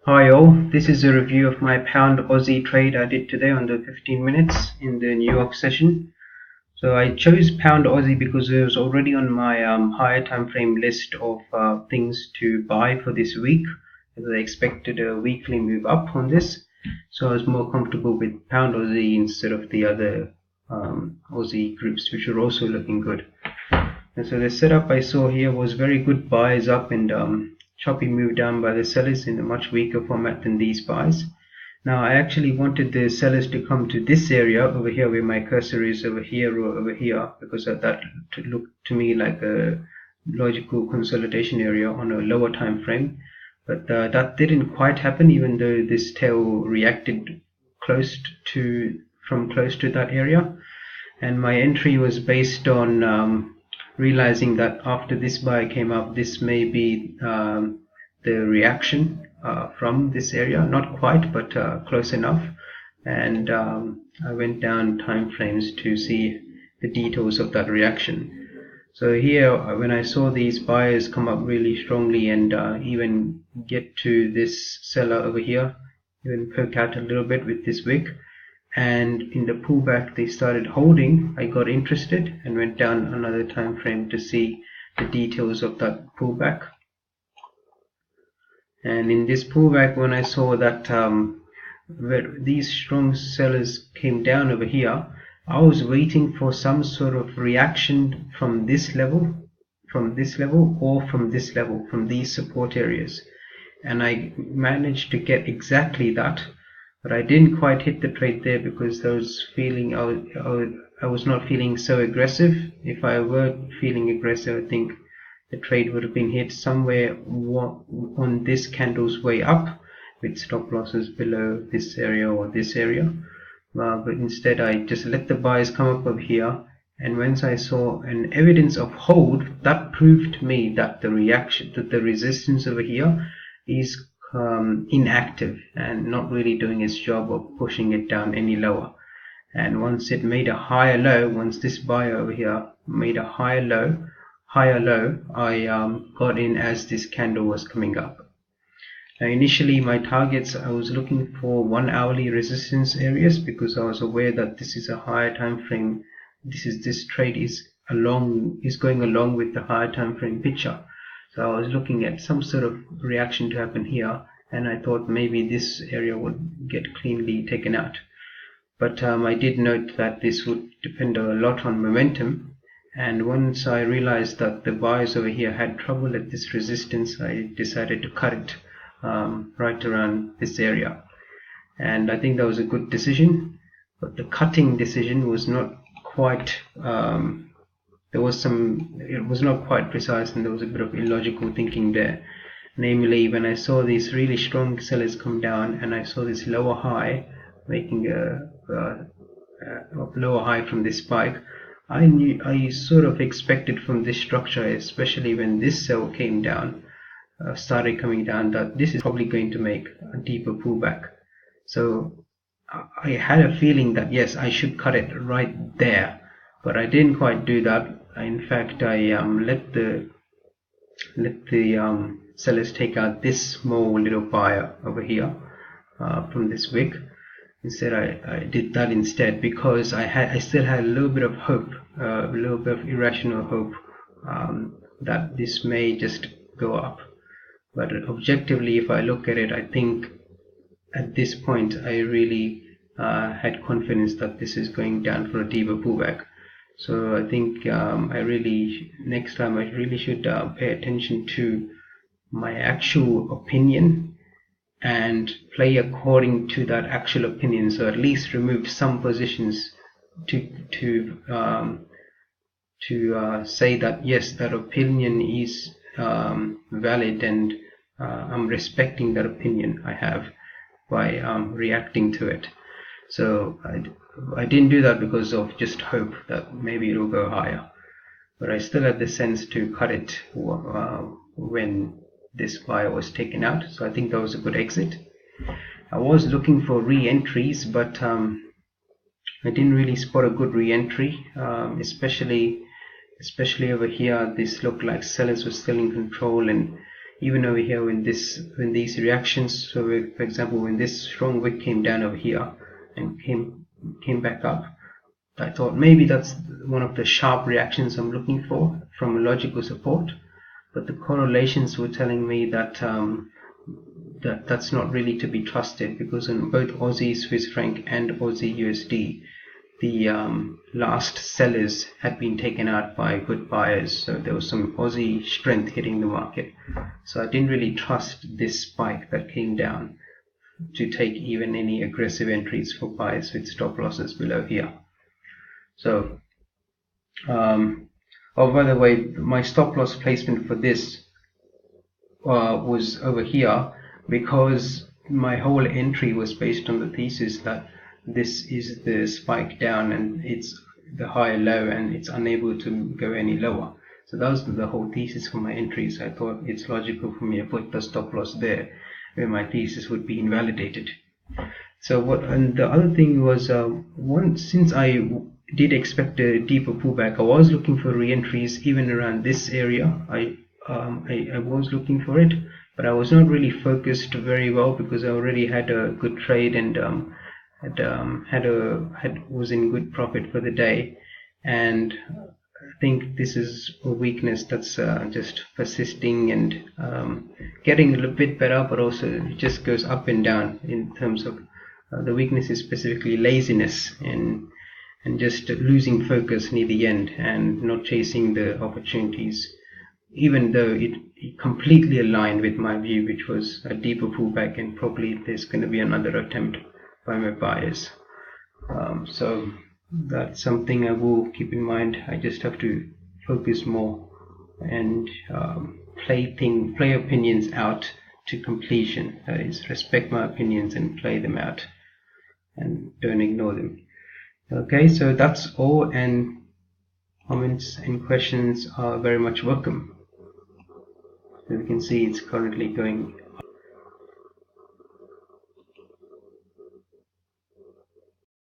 Hi all, this is a review of my pound Aussie trade I did today on the 15 minutes in the New York session. So I chose pound Aussie because it was already on my higher time frame list of things to buy for this week, as I expected a weekly move up on this. So I was more comfortable with pound Aussie instead of the other Aussie groups, which are also looking good. And so the setup I saw here was very good buys up and choppy move down by the sellers in a much weaker format than these buys. Now I actually wanted the sellers to come to this area over here where my cursor is, over here or over here, because that looked to me like a logical consolidation area on a lower time frame. But that didn't quite happen, even though this tail reacted from close to that area. And my entry was based on realizing that after this buy came up, this may be the reaction from this area, not quite, but close enough. And I went down time frames to see the details of that reaction. So here, when I saw these buyers come up really strongly and even get to this seller over here, even poke out a little bit with this wick, and in the pullback they started holding, I got interested and went down another time frame to see the details of that pullback. And in this pullback, when I saw that where these strong sellers came down over here, I was waiting for some sort of reaction from this level, or from this level, from these support areas, and I managed to get exactly that. But I didn't quite hit the trade there because I was not feeling so aggressive. If I were feeling aggressive, I think the trade would have been hit somewhere on this candle's way up, with stop losses below this area or this area. But instead I just let the buyers come up over here, and once I saw an evidence of hold, that proved to me that the resistance over here is inactive and not really doing its job of pushing it down any lower. And once it made a higher low, once this buyer over here made a higher low, I got in as this candle was coming up. Now initially my targets, I was looking for 1 hourly resistance areas because I was aware that this is a higher time frame. This trade is going along with the higher time frame picture. So I was looking at some sort of reaction to happen here, and I thought maybe this area would get cleanly taken out. But I did note that this would depend a lot on momentum, and once I realized that the buyers over here had trouble at this resistance, I decided to cut it right around this area. And I think that was a good decision, but the cutting decision was not quite it was not quite precise, and there was a bit of illogical thinking there. Namely, when I saw these really strong sellers come down and I saw this lower high making a lower high from this spike, I sort of expected from this structure, especially when this sell came down, started coming down, that this is probably going to make a deeper pullback. So I had a feeling that yes, I should cut it right there, but I didn't quite do that. In fact, I let the sellers take out this small little buyer over here from this wick. Instead, I did that instead because I still had a little bit of hope, a little bit of irrational hope that this may just go up. But objectively, if I look at it, I think at this point I really had confidence that this is going down for a deeper pullback. So I think next time I really should pay attention to my actual opinion and play according to that actual opinion. So at least remove some positions to say that yes, that opinion is valid, and I'm respecting that opinion I have by reacting to it. So I didn't do that because of just hope that maybe it will go higher, but I still had the sense to cut it when this buyer was taken out. So I think that was a good exit. I was looking for re-entries, but I didn't really spot a good re-entry, especially over here. This looked like sellers were still in control, and even over here when these reactions, so for example when this strong wick came down over here and came back up, I thought maybe that's one of the sharp reactions I'm looking for from a logical support, but the correlations were telling me that that's not really to be trusted, because in both Aussie Swiss franc and Aussie USD, the last sellers had been taken out by good buyers, so there was some Aussie strength hitting the market. So I didn't really trust this spike that came down to take even any aggressive entries for buyers with stop losses below here. So oh, by the way, my stop loss placement for this was over here, because my whole entry was based on the thesis that this is the spike down and it's the high low and it's unable to go any lower. So that was the whole thesis for my entries. I thought it's logical for me to put the stop loss there where my thesis would be invalidated. So and the other thing was, since I did expect a deeper pullback, I was looking for re-entries even around this area. I was looking for it, but I was not really focused very well because I already had a good trade and was in good profit for the day, and I think this is a weakness that's just persisting and getting a little bit better, but also it just goes up and down in terms of the weakness is specifically laziness and just losing focus near the end and not chasing the opportunities, even though it completely aligned with my view, which was a deeper pullback and probably there's going to be another attempt by my buyers. So that's something I will keep in mind. I just have to focus more and play opinions out to completion. That is, respect my opinions and play them out and don't ignore them. Okay, so that's all, and comments and questions are very much welcome. As you can see, it's currently going